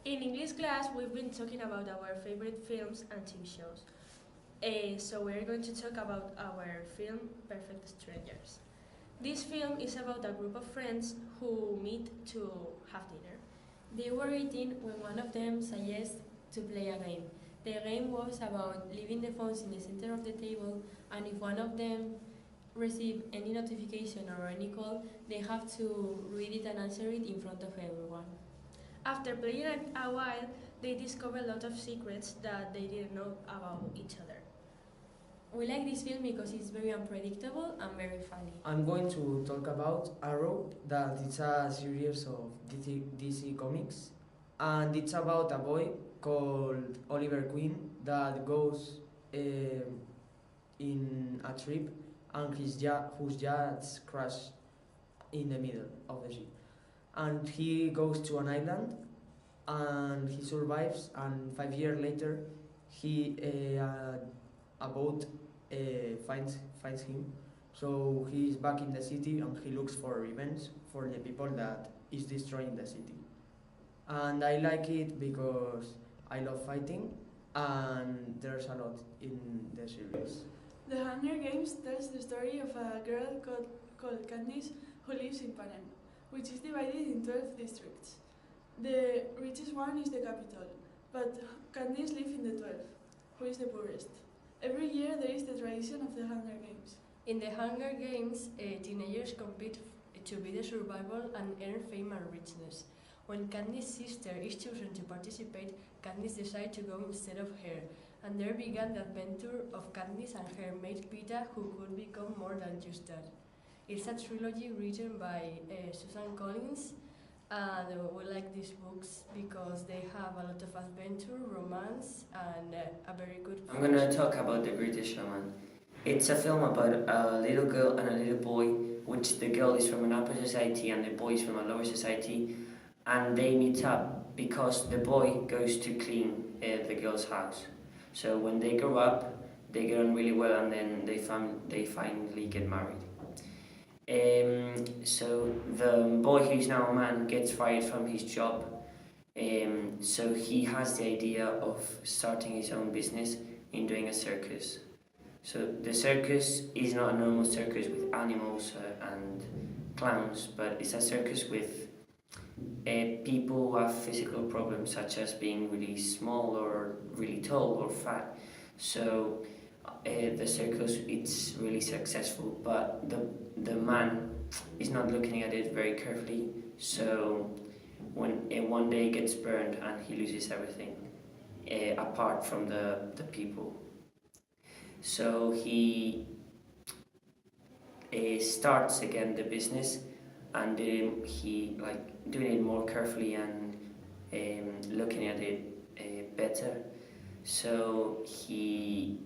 In English class, we've been talking about our favorite films and TV shows. So we're going to talk about our film Perfect Strangers. This film is about a group of friends who meet to have dinner. They were eating when one of them suggested to play a game. The game was about leaving the phones in the center of the table, and if one of them received any notification or any call, they have to read it and answer it in front of everyone. After playing a while, they discover a lot of secrets that they didn't know about each other. We like this film because it's very unpredictable and very funny. I'm going to talk about Arrow, that it's a series of DC Comics, and it's about a boy called Oliver Queen that goes in a trip and whose yacht crashed in the middle of the sea. And he goes to an island and he survives, and 5 years later a boat finds him. So he's back in the city and he looks for revenge for the people that is destroying the city. And I like it because I love fighting and there's a lot in the series. The Hunger Games tells the story of a girl called Katniss who lives in Panem, which is divided in 12 districts. The richest one is the capital, but Katniss lives in the 12th, who is the poorest. Every year there is the tradition of the Hunger Games. In the Hunger Games, teenagers compete to be the survival and earn fame and richness. When Katniss' sister is chosen to participate, Katniss decides to go instead of her, and there began the adventure of Katniss and her mate Peeta, who could become more than just that. It's a trilogy written by Susan Collins, and we like these books because they have a lot of adventure, romance, and a very good. I'm going to talk about The Greatest Showman. It's a film about a little girl and a little boy, which the girl is from an upper society and the boy is from a lower society, and they meet up because the boy goes to clean the girl's house. So when they grow up, they get on really well, and then they finally get married. So the boy, who's now a man, gets fired from his job. So he has the idea of starting his own business in doing a circus. So the circus is not a normal circus with animals and clowns, but it's a circus with people who have physical problems, such as being really small or really tall or fat. So the circus, it's really successful, but the man is not looking at it very carefully. So when one day gets burned and he loses everything, apart from the people. So he starts again the business, and he doing it more carefully and looking at it better. So he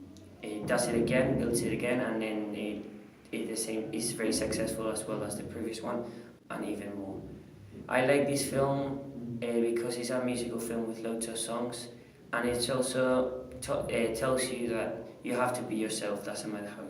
does it again, builds it again, and then the same is very successful as well as the previous one, and even more. I like this film because it's a musical film with loads of songs, and it also tells you that you have to be yourself, doesn't matter how